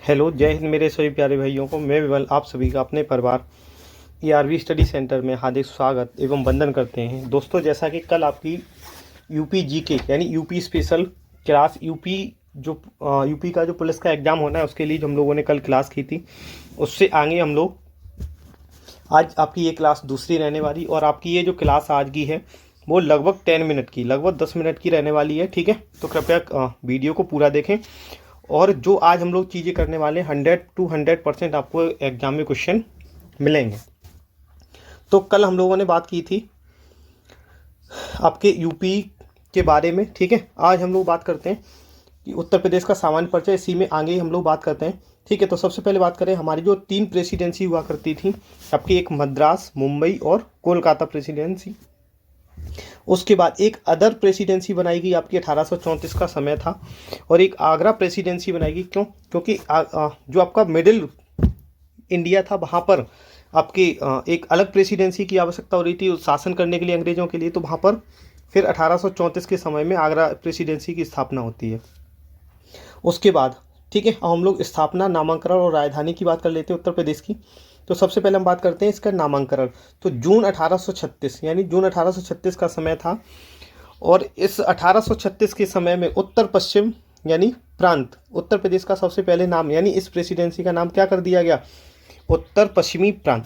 Hello, जय हिंद मेरे सभी प्यारे भाइयों को। मैं विमल आप सभी का अपने परिवार ईआरवी स्टडी सेंटर में हार्दिक स्वागत एवं वंदन करते हैं। दोस्तों, जैसा कि कल आपकी यूपी जीके यानी यूपी स्पेशल क्लास यूपी का जो पुलिस का एग्ज़ाम होना है उसके लिए जो हम लोगों ने कल क्लास की थी, उससे आगे हम लोग आज आपकी ये क्लास दूसरी रहने वाली, और आपकी ये जो क्लास आज की है वो लगभग 10 मिनट की, लगभग 10 मिनट की रहने वाली है। ठीक है, तो कृपया वीडियो को पूरा देखें। और जो आज हम लोग चीज़ें करने वाले हैं 100 to 100% आपको एग्जाम में क्वेश्चन मिलेंगे। तो कल हम लोगों ने बात की थी आपके यूपी के बारे में। ठीक है, आज हम लोग बात करते हैं कि उत्तर प्रदेश का सामान्य परिचय, इसी में आगे हम लोग बात करते हैं। ठीक है, तो सबसे पहले बात करें हमारी जो 3 प्रेसिडेंसी हुआ करती थी आपकी, एक मद्रास, मुंबई और कोलकाता प्रेसिडेंसी। उसके बाद एक अदर प्रेसिडेंसी बनाई गई आपकी 1834 का समय था, और एक आगरा प्रेसिडेंसी बनाई गई। क्यों? क्योंकि जो आपका मिडिल इंडिया था वहाँ पर आपकी एक अलग प्रेसिडेंसी की आवश्यकता हो रही थी शासन करने के लिए अंग्रेजों के लिए, तो वहाँ पर फिर 1834 के समय में आगरा प्रेसिडेंसी की स्थापना होती है। उसके बाद ठीक है, अब हम लोग स्थापना, नामांकन और राजधानी की बात कर लेते हैं उत्तर प्रदेश की। तो सबसे पहले हम बात करते हैं इसका नामांकन। तो जून 1836 यानी जून 1836 का समय था, और इस 1836 के समय में उत्तर पश्चिम यानी प्रांत, उत्तर प्रदेश का सबसे पहले नाम यानी इस प्रेसिडेंसी का नाम क्या कर दिया गया? उत्तर पश्चिमी प्रांत।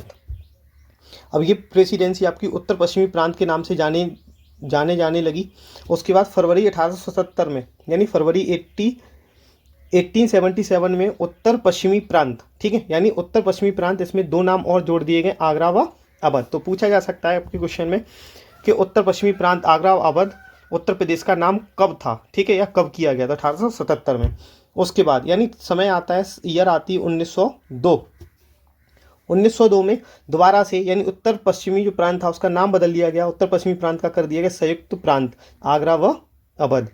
अब ये प्रेसिडेंसी आपकी उत्तर पश्चिमी प्रांत के नाम से जाने लगी। उसके बाद फरवरी 1877 में यानी फरवरी 1877 में उत्तर पश्चिमी प्रांत, ठीक है, यानी उत्तर पश्चिमी प्रांत, इसमें 2 नाम और जोड़ दिए गए, आगरा व अवध। तो पूछा जा सकता है आपके क्वेश्चन में कि उत्तर पश्चिमी प्रांत, आगरा व अवध उत्तर प्रदेश का नाम कब था, ठीक है, या कब किया गया था? 1877 में। उसके बाद यानी समय आता है, ईयर आती है 1902। 1902 में दोबारा से यानी उत्तर पश्चिमी जो प्रांत था उसका नाम बदल दिया गया, उत्तर पश्चिमी प्रांत का कर दिया गया संयुक्त प्रांत, आगरा व अवध।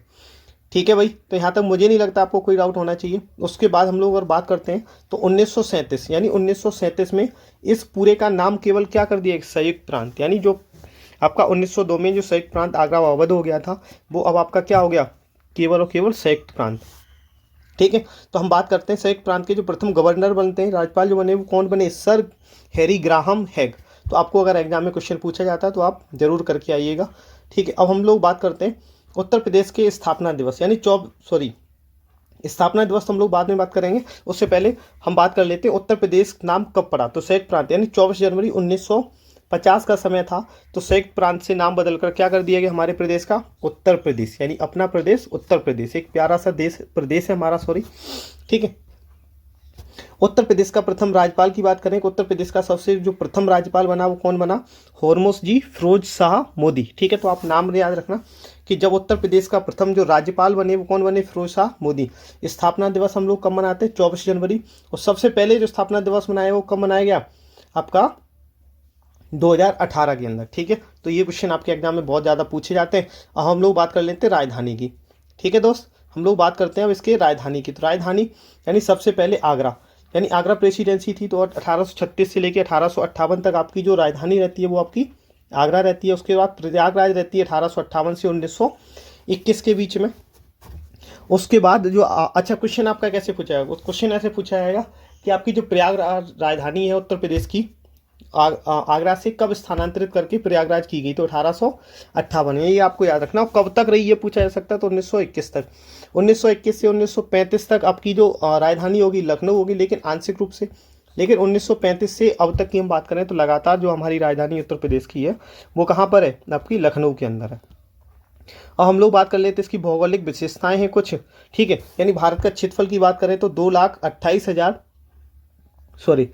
ठीक है भाई, तो यहाँ तक मुझे नहीं लगता आपको कोई डाउट होना चाहिए। उसके बाद हम लोग अगर बात करते हैं तो 1937 यानी 1937 में इस पूरे का नाम केवल क्या कर दिया? संयुक्त प्रांत। यानी जो आपका 1902 में जो संयुक्त प्रांत आगरा व अवध हो गया था वो अब आपका क्या हो गया? केवल और केवल संयुक्त प्रांत। ठीक है, तो हम बात करते हैं संयुक्त प्रांत के जो प्रथम गवर्नर बनते हैं, राज्यपाल जो बने, वो कौन बने? सर हैरी ग्राहम हैग। तो आपको अगर एग्जाम में क्वेश्चन पूछा जाता है तो आप जरूर करके आइएगा। ठीक है, अब हम लोग बात करते हैं उत्तर प्रदेश के स्थापना दिवस यानी स्थापना दिवस हम लोग बाद में बात करेंगे। उससे पहले हम बात कर लेते हैं उत्तर प्रदेश नाम कब पड़ा। तो संयुक्त प्रांत यानी 24 जनवरी 1950 का समय था, तो संयुक्त प्रांत से नाम बदलकर क्या कर दिया गया हमारे प्रदेश का? उत्तर प्रदेश, यानी अपना प्रदेश उत्तर प्रदेश। एक प्यारा सा प्रदेश है हमारा, सॉरी। ठीक है, उत्तर प्रदेश का प्रथम राज्यपाल की बात करें, उत्तर प्रदेश का सबसे जो प्रथम राज्यपाल बना वो कौन बना? होर्मुस जी फिरोज शाह मोदी। ठीक है, तो आप नाम याद रखना कि जब उत्तर प्रदेश का प्रथम जो राज्यपाल बने वो कौन बने? फिरोज शाह मोदी। स्थापना दिवस हम लोग कब मनाते हैं? 24 जनवरी। और सबसे पहले जो स्थापना दिवस मनाया वो कब मनाया गया? आपका 2018 के अंदर। ठीक है, तो ये क्वेश्चन आपके एग्जाम में बहुत ज़्यादा पूछे जाते हैं। अब हम लोग बात कर लेते हैं राजधानी की। ठीक है दोस्त, हम लोग बात करते हैं अब इसके राजधानी की। तो राजधानी यानी सबसे पहले आगरा, यानी आगरा प्रेसिडेंसी थी, तो 1836 से लेकर 1858 तक आपकी जो राजधानी रहती है वो आपकी आगरा रहती है। उसके बाद प्रयागराज रहती है 1858 से 1921 के बीच में। उसके बाद जो अच्छा क्वेश्चन आपका कैसे पूछा जाएगा? क्वेश्चन ऐसे पूछा जाएगा कि आपकी जो प्रयागराज राजधानी है उत्तर प्रदेश की, आगरा से कब स्थानांतरित करके प्रयागराज की गई? तो 1858। ये आपको याद रखना। कब तक रही ये पूछा जा सकता है, तो 1921 तक। 1921 से 1935 तक आपकी जो राजधानी होगी लखनऊ होगी, लेकिन आंशिक रूप से। लेकिन 1935 से अब तक की हम बात करें तो लगातार जो हमारी राजधानी उत्तर प्रदेश की है वो कहाँ पर है? आपकी लखनऊ के अंदर है। अब हम लोग बात कर लेते हैं इसकी भौगोलिक विशेषताएं हैं कुछ। ठीक है, यानी भारत का क्षेत्रफल की बात करें तो 2,28,000, सॉरी,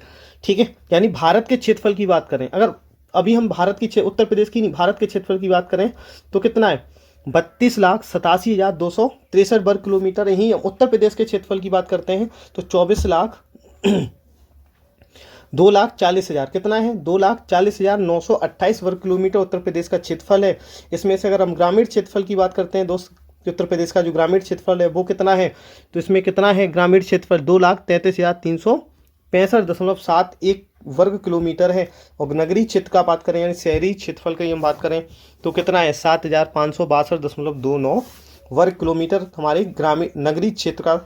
ठीक है, यानी भारत के क्षेत्रफल की बात करें, अगर अभी हम भारत की उत्तर प्रदेश की नहीं, भारत के क्षेत्रफल की बात करें तो कितना है? 32,87,263 वर्ग किलोमीटर। यही उत्तर प्रदेश के क्षेत्रफल की बात करते हैं तो 2,40,000 कितना है? 2,40,928 वर्ग किलोमीटर उत्तर प्रदेश का क्षेत्रफल है। इसमें से अगर हम ग्रामीण क्षेत्रफल की बात करते हैं दोस्त, उत्तर प्रदेश का जो ग्रामीण क्षेत्रफल है वो कितना है? तो इसमें कितना है ग्रामीण क्षेत्रफल? 2,33,365.71 वर्ग किलोमीटर है। और नगरीय क्षेत्र का बात करें यानी शहरी क्षेत्रफल की हम बात करें तो कितना है? 7,562.29 वर्ग किलोमीटर हमारे ग्रामीण नगरीय क्षेत्र का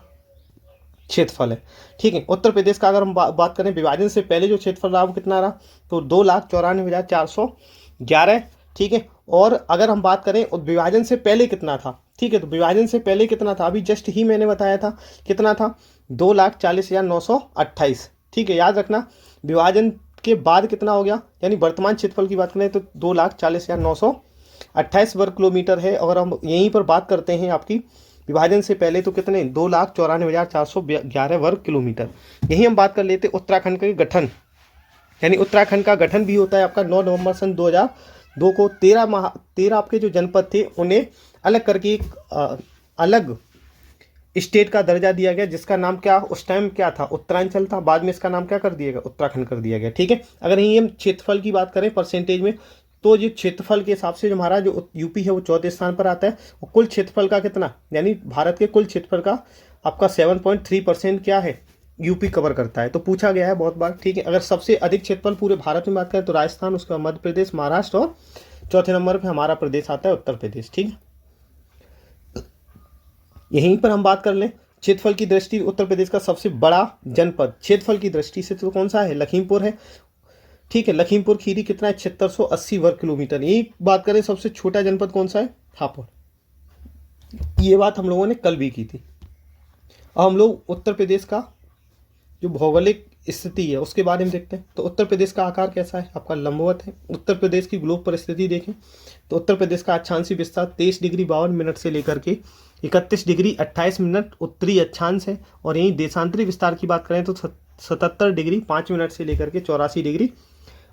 क्षेत्रफल है। ठीक है, उत्तर प्रदेश का अगर हम बात करें विभाजन से पहले जो क्षेत्रफल रहा वो कितना रहा, तो 2,94,411। ठीक है, और अगर हम बात करें विभाजन से पहले कितना था, ठीक है, तो विभाजन से पहले कितना था, अभी जस्ट ही मैंने बताया था कितना था, 2,40,928। ठीक है, याद रखना विभाजन के बाद कितना हो गया, यानी वर्तमान क्षेत्रफल की बात करें तो 2,40,928 वर्ग किलोमीटर है। अगर हम यहीं पर बात करते हैं आपकी विभाजन से पहले तो कितने, 2,94,411 वर्ग किलोमीटर। यही हम बात कर लेते उत्तराखंड के गठन, यानी उत्तराखंड का गठन भी होता है आपका 9 नवंबर सन 2002 को। 13 आपके जो जनपद थे उन्हें अलग करके एक अलग स्टेट का दर्जा दिया गया, जिसका नाम क्या उस टाइम क्या था, उत्तरांचल था। बाद में इसका नाम क्या कर दिया गया, उत्तराखंड कर दिया गया। ठीक है, अगर यही हम क्षेत्रफल की बात करें परसेंटेज में, तो ये क्षेत्रफल के हिसाब से जो हमारा जो यूपी है वो चौथे स्थान पर आता है। और कुल क्षेत्रफल का कितना, यानी भारत के कुल क्षेत्रफल का आपका 7.3% क्या है, यूपी कवर करता है। तो पूछा गया है बहुत बार। ठीक है, अगर सबसे अधिक क्षेत्रफल पूरे भारत में बात करें तो राजस्थान, उसके बाद मध्य प्रदेश, महाराष्ट्र और चौथे नंबर पर हमारा प्रदेश आता है उत्तर प्रदेश। ठीक है, यहीं पर हम बात कर लें क्षेत्रफल की दृष्टि उत्तर प्रदेश का सबसे बड़ा जनपद क्षेत्रफल की दृष्टि से तो कौन सा है, लखीमपुर है। ठीक है, लखीमपुर खीरी कितना है, 7680 वर्ग किलोमीटर। यही बात करें सबसे छोटा जनपद कौन सा है, हापुड़। ये बात हम लोगों ने कल भी की थी। अब हम लोग उत्तर प्रदेश का जो भौगोलिक स्थिति है उसके बारे में देखते हैं। तो उत्तर प्रदेश का आकार कैसा है, आपका लंबवत है। उत्तर प्रदेश की ग्लोब पर स्थिति देखें तो उत्तर प्रदेश का अक्षांशीय विस्तार 23 डिग्री 52 मिनट से लेकर के 31 डिग्री 28 मिनट उत्तरी अक्षांश है। और यहीं देशांतरी विस्तार की बात करें तो 77 डिग्री 5 मिनट से लेकर के 84 डिग्री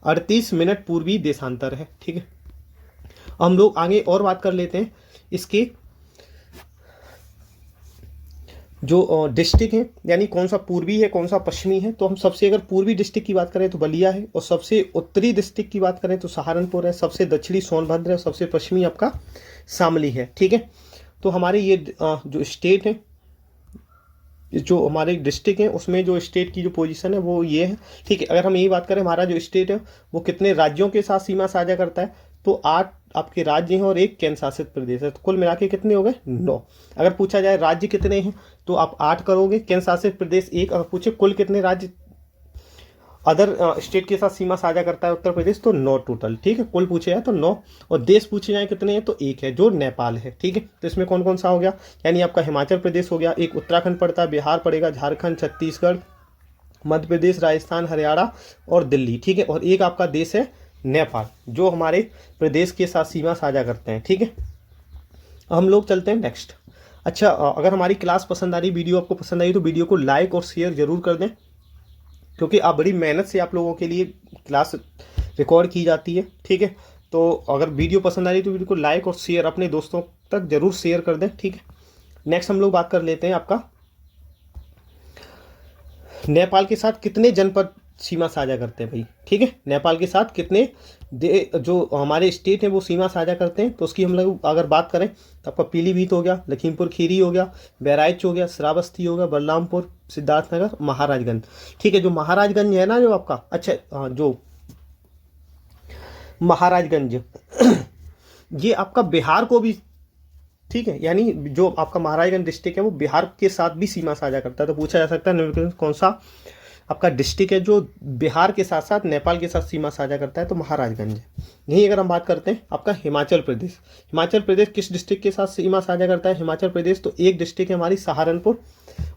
38 मिनट पूर्वी देशांतर है। ठीक है, हम लोग आगे और बात कर लेते हैं इसके जो डिस्ट्रिक्ट है, यानी कौन सा पूर्वी है कौन सा पश्चिमी है। तो हम सबसे अगर पूर्वी डिस्ट्रिक्ट की बात करें तो बलिया है, और सबसे उत्तरी डिस्ट्रिक्ट की बात करें तो सहारनपुर है, सबसे दक्षिणी सोनभद्र है, सबसे पश्चिमी आपका शामली है। ठीक है, तो हमारे ये जो स्टेट है, जो हमारे डिस्ट्रिक्ट है उसमें जो स्टेट की जो पोजीशन है वो ये है। ठीक है, अगर हम यही बात करें हमारा जो स्टेट है वो कितने राज्यों के साथ सीमा साझा करता है, तो 8 आपके राज्य हैं और 1 केंद्र शासित प्रदेश है। तो कुल मिला के कितने हो गए, 9। अगर पूछा जाए राज्य कितने हैं तो आप 8 करोगे, केंद्र शासित प्रदेश 1। अगर पूछे कुल कितने राज्य अदर स्टेट के साथ सीमा साझा करता है उत्तर प्रदेश, तो 9 टोटल। ठीक है, कुल पूछे जाए तो 9, और देश पूछे जाए कितने हैं तो 1 है जो नेपाल है। ठीक है, तो इसमें कौन कौन सा हो गया, यानी आपका हिमाचल प्रदेश हो गया, एक उत्तराखंड पड़ता है, बिहार पड़ेगा, झारखंड, छत्तीसगढ़, मध्य प्रदेश, राजस्थान, हरियाणा और दिल्ली। ठीक है, और एक आपका देश है नेपाल जो हमारे प्रदेश के साथ सीमा साझा करते हैं। ठीक है, हम लोग चलते हैं नेक्स्ट। अच्छा, अगर हमारी क्लास पसंद आ रही, वीडियो आपको पसंद आई तो वीडियो को लाइक और शेयर जरूर कर दें, क्योंकि आप बड़ी मेहनत से आप लोगों के लिए क्लास रिकॉर्ड की जाती है। ठीक है, तो अगर वीडियो पसंद आ रही तो वीडियो को लाइक और शेयर अपने दोस्तों तक जरूर शेयर कर दें। ठीक है, नेक्स्ट हम लोग बात कर लेते हैं आपका नेपाल के साथ कितने जनपद सीमा साझा करते हैं भाई। ठीक है, नेपाल के साथ कितने जो हमारे स्टेट हैं वो सीमा साझा करते हैं, तो उसकी हम लोग अगर बात करें तो आपका पीलीभीत हो गया, लखीमपुर खीरी हो गया, बहराइच हो गया, श्रावस्ती हो गया, बलरामपुर, सिद्धार्थनगर, महाराजगंज। ठीक है, जो महाराजगंज है ना जो आपका, अच्छा जो महाराजगंज ये आपका बिहार को भी, ठीक है, यानी जो आपका महाराजगंज डिस्ट्रिक्ट है वो बिहार के साथ भी सीमा साझा करता है। तो पूछा जा सकता है निम्नलिखित कौन सा आपका डिस्ट्रिक्ट है जो बिहार के साथ साथ नेपाल के साथ सीमा साझा करता है, तो महाराजगंज है। यही अगर हम बात करते हैं आपका हिमाचल प्रदेश, हिमाचल प्रदेश किस डिस्ट्रिक्ट के साथ सीमा साझा करता है हिमाचल प्रदेश, तो एक डिस्ट्रिक्ट है हमारी सहारनपुर,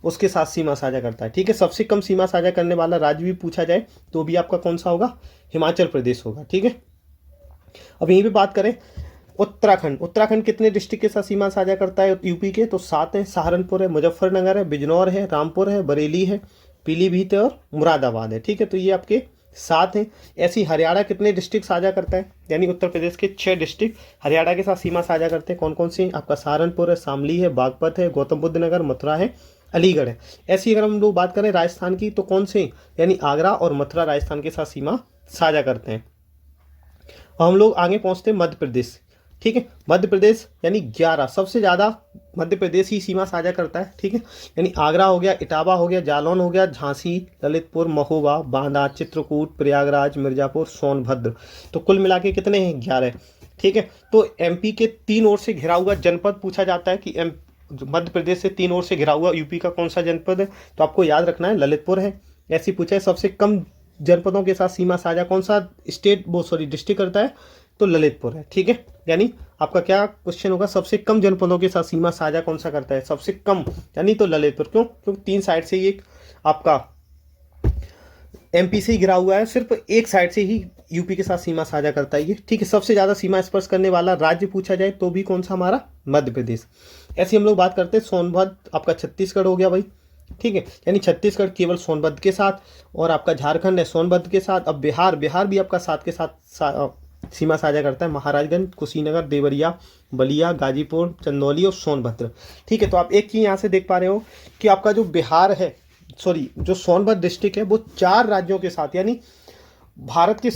उसके साथ सीमा साझा करता है। ठीक है, सबसे कम सीमा साझा करने वाला राज्य भी पूछा जाए तो भी आपका कौन सा होगा, हिमाचल प्रदेश होगा। ठीक है, अब यहीं पर बात करें उत्तराखंड, उत्तराखंड कितने डिस्ट्रिक्ट के साथ सीमा साझा करता है यूपी के, तो 7 है, सहारनपुर है, मुजफ्फरनगर है, बिजनौर है, रामपुर है, बरेली है, पीलीभीत है और मुरादाबाद है। ठीक है, तो ये आपके 7 हैं। ऐसी हरियाणा कितने डिस्ट्रिक्ट साझा करता है, यानी उत्तर प्रदेश के 6 डिस्ट्रिक्ट हरियाणा के साथ सीमा साझा करते हैं। कौन कौन सी, आपका सहारनपुर है, शामली है, बागपत है, गौतम बुद्ध नगर, मथुरा है, अलीगढ़ है। ऐसी अगर हम लोग बात करें राजस्थान की तो कौन से, यानी आगरा और मथुरा राजस्थान के साथ सीमा साझा करते हैं। और हम लोग आगे पहुँचते हैं मध्य प्रदेश। ठीक है, मध्य प्रदेश यानी 11, सबसे ज़्यादा मध्य प्रदेश ही सीमा साझा करता है। ठीक है, यानी आगरा हो गया, इटावा हो गया, जालौन हो गया, झांसी, ललितपुर, महोबा, बांदा, चित्रकूट, प्रयागराज, मिर्जापुर, सोनभद्र। तो कुल मिला के कितने हैं, 11। ठीक है, तो एमपी के 3 ओर से घिरा हुआ जनपद पूछा जाता है कि जो मध्य प्रदेश से 3 ओर से घिरा हुआ यूपी का कौन सा जनपद है, तो आपको याद रखना है ललितपुर है। ऐसी पूछा है सबसे कम जनपदों के साथ सीमा साझा कौन सा डिस्ट्रिक्ट करता है, तो ललितपुर है। ठीक है, यानी आपका क्या क्वेश्चन होगा, सबसे कम जनपदों के साथ सीमा साझा कौन सा करता है, सबसे कम यानी तो ललितपुर। क्यों? क्योंकि 3 साइड से ही एक आपका एमपी से ही घिरा हुआ है, सिर्फ एक साइड से ही यूपी के साथ सीमा साझा करता है ये। ठीक है, सबसे ज़्यादा सीमा स्पर्श करने वाला राज्य पूछा जाए तो भी कौन सा हमारा, मध्य प्रदेश। ऐसे हम लोग बात करते हैं सोनभद्र, आपका छत्तीसगढ़ हो गया भाई। ठीक है, यानी छत्तीसगढ़ केवल सोनभद्र के साथ, और आपका झारखंड है सोनभद्र के साथ। अब बिहार भी आपका साथ के साथ सीमा साझा करता है, महाराजगंज, कुशीनगर, देवरिया, बलिया, गाजीपुर, चंदौली और सोनभद्र। ठीक है, तो आप एक चीज़ यहाँ से देख पा रहे हो कि आपका जो बिहार है, जो सोनभद्र डिस्ट्रिक्ट है, वो 4 राज्यों के साथ, यानी भारत के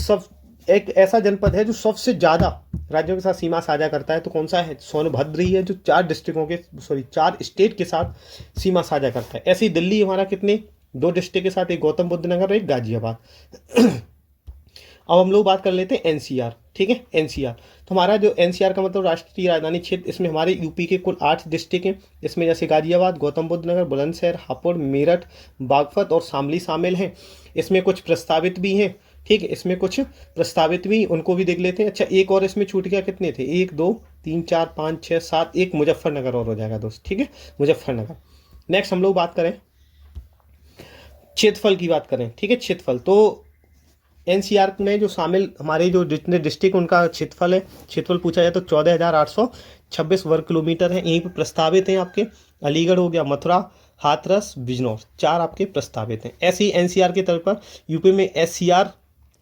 एक ऐसा जनपद है जो सबसे ज़्यादा राज्यों के साथ सीमा साझा करता है। तो कौन सा है, सोनभद्र ही है, जो 4 स्टेट के साथ सीमा साझा करता है। ऐसे ही दिल्ली हमारा कितने, 2 डिस्ट्रिक्ट के साथ, एक गौतम बुद्ध नगर और एक गाजियाबाद। अब हम लोग बात कर लेते हैं एनसीआर। ठीक है, एनसीआर, तो हमारा जो एनसीआर का मतलब राष्ट्रीय राजधानी क्षेत्र, इसमें हमारे यूपी के कुल 8 डिस्ट्रिक्ट हैं। इसमें जैसे गाजियाबाद, गौतम बुद्ध नगर, बुलंदशहर, हापुड़, मेरठ, बागपत और शामली शामिल हैं। इसमें कुछ प्रस्तावित भी हैं। ठीक है, इसमें कुछ प्रस्तावित भी, उनको भी देख लेते हैं। अच्छा, एक और इसमें छूट गया, कितने थे, 1 2 3 4 5 6 7, एक मुजफ्फरनगर और हो जाएगा दोस्त। ठीक है, मुजफ्फरनगर। नेक्स्ट हम लोग बात करें क्षेत्रफल की बात करें। ठीक है, क्षेत्रफल, तो एनसीआर में जो शामिल हमारे जो जितने डिस्ट्रिक्ट, उनका क्षेत्रफल पूछा जाए तो 14,826 वर्ग किलोमीटर है। यहीं पर प्रस्तावित हैं आपके अलीगढ़ हो गया, मथुरा, हाथरस, बिजनौर, 4 आपके प्रस्तावित हैं। ऐसे ही एनसीआर के तौर पर यूपी में एससीआर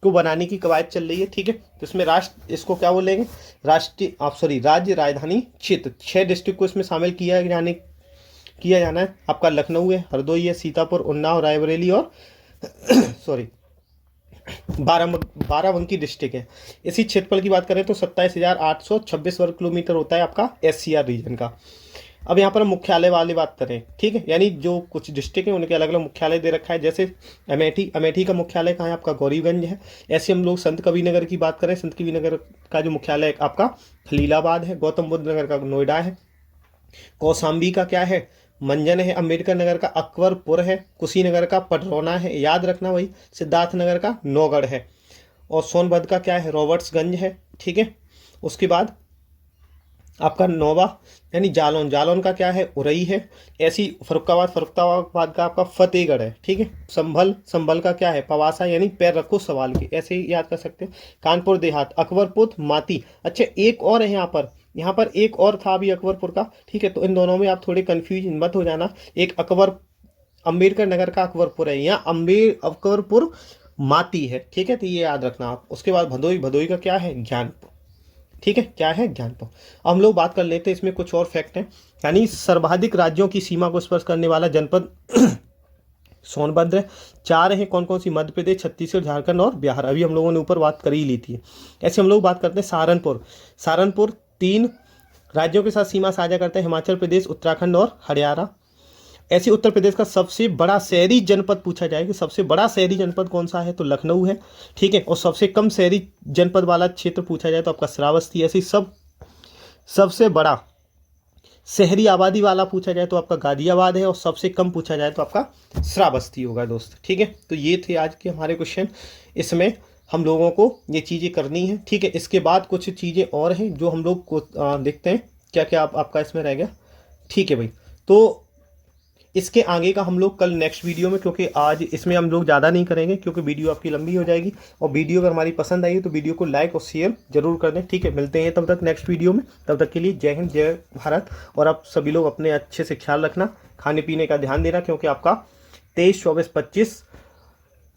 को बनाने की कवायद चल रही है। ठीक है, तो इसमें इसको क्या बोलेंगे, राज्य राजधानी क्षेत्र। 6 डिस्ट्रिक्ट को इसमें शामिल किया जाना है। आपका लखनऊ है, हरदोई है, सीतापुर, उन्नाव, रायबरेली और बाराबंकी डिस्ट्रिक्ट है। इसी क्षेत्रफल की बात करें तो 27,826 वर्ग किलोमीटर होता है आपका एससीआर रीजन का। अब यहाँ पर हम मुख्यालय वाली बात करें। ठीक है, यानी जो कुछ डिस्ट्रिक्ट हैं उनके अलग अलग मुख्यालय दे रखा है। जैसे अमेठी का मुख्यालय कहाँ है, आपका गौरीगंज है। ऐसे हम लोग संत कबीरनगर की बात करें, संत कबीरनगर का जो मुख्यालय आपका खलीलाबाद है। गौतम बुद्ध नगर का नोएडा है। कौशाम्बी का क्या है, मंजन है। अम्बेडकर नगर का अकबरपुर है। कुशीनगर का पटरौना है, याद रखना वही। सिद्धार्थ नगर का नौगढ़ है। और सोनभद्र का क्या है, रॉबर्ट्सगंज है। ठीक है, उसके बाद आपका नौवा यानी जालौन का क्या है, उरई है। ऐसी फर्रुखाबाद का आपका फतेहगढ़ है। ठीक है, संभल का क्या है, पवासा यानी पैर रखो सवाल के, ऐसे ही याद कर सकते हैं। कानपुर देहात, अकबरपुर, माती। अच्छा, एक और है यहाँ पर एक और था अभी अकबरपुर का। ठीक है, तो इन दोनों में आप थोड़े कंफ्यूज मत हो जाना। एक अम्बेडकर नगर का अकबरपुर है, यहाँ अकबरपुर माती है। ठीक है, तो ये याद रखना आप। उसके बाद भदोई का क्या है, ज्ञानपुर। ठीक है, क्या है, ज्ञानपुर। अब हम लोग बात कर लेते हैं, इसमें कुछ और फैक्ट हैं। यानी सर्वाधिक राज्यों की सीमा को स्पर्श करने वाला जनपद सोनभद्र है। 4 हैं, कौन कौन सी, मध्य प्रदेश, छत्तीसगढ़, झारखंड और बिहार। अभी हम लोगों ने ऊपर बात कर ही ली थी। ऐसे हम लोग बात करते हैं सहारनपुर 3 राज्यों के साथ सीमा साझा करते हैं, हिमाचल प्रदेश, उत्तराखंड और हरियाणा। ऐसे उत्तर प्रदेश का सबसे बड़ा शहरी जनपद पूछा जाए कि सबसे बड़ा शहरी जनपद कौन सा है, तो लखनऊ है। ठीक है, और सबसे कम शहरी जनपद वाला क्षेत्र पूछा जाए तो आपका श्रावस्ती। ऐसे सबसे बड़ा शहरी आबादी वाला पूछा जाए तो आपका गाजियाबाद है, और सबसे कम पूछा जाए तो आपका श्रावस्ती होगा दोस्त। ठीक है, तो ये थे आज के हमारे क्वेश्चन। इसमें हम लोगों को ये चीज़ें करनी है। ठीक है, इसके बाद कुछ चीज़ें और हैं जो हम लोग को देखते हैं क्या क्या आपका इसमें रह गया। ठीक है भाई, तो इसके आगे का हम लोग कल नेक्स्ट वीडियो में, क्योंकि आज इसमें हम लोग ज़्यादा नहीं करेंगे क्योंकि वीडियो आपकी लंबी हो जाएगी। और वीडियो अगर हमारी पसंद आई तो वीडियो को लाइक और शेयर जरूर कर दें। ठीक है, मिलते हैं तब तक नेक्स्ट वीडियो में। तब तक के लिए जय हिंद, जय भारत। और आप सभी लोग अपने अच्छे से ख्याल रखना, खाने पीने का ध्यान देना, क्योंकि आपका 23, 24, 25,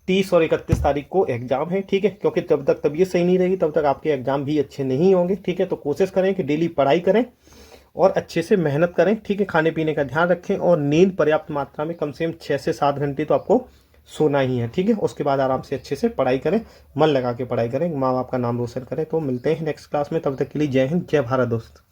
30 और 31 तारीख को एग्जाम है। ठीक है, क्योंकि जब तक तबीयत सही नहीं रहेगी तब तक आपके एग्जाम भी अच्छे नहीं होंगे। ठीक है, तो कोशिश करें कि डेली पढ़ाई करें और अच्छे से मेहनत करें। ठीक है, खाने पीने का ध्यान रखें और नींद पर्याप्त मात्रा में, कम से कम 6 से 7 घंटे तो आपको सोना ही है। ठीक है, उसके बाद आराम से अच्छे से पढ़ाई करें, मन लगा के पढ़ाई करें, माँ बाप का नाम रोशन करें। तो मिलते हैं नेक्स्ट क्लास में, तब तक के लिए जय हिंद, जय भारत दोस्त।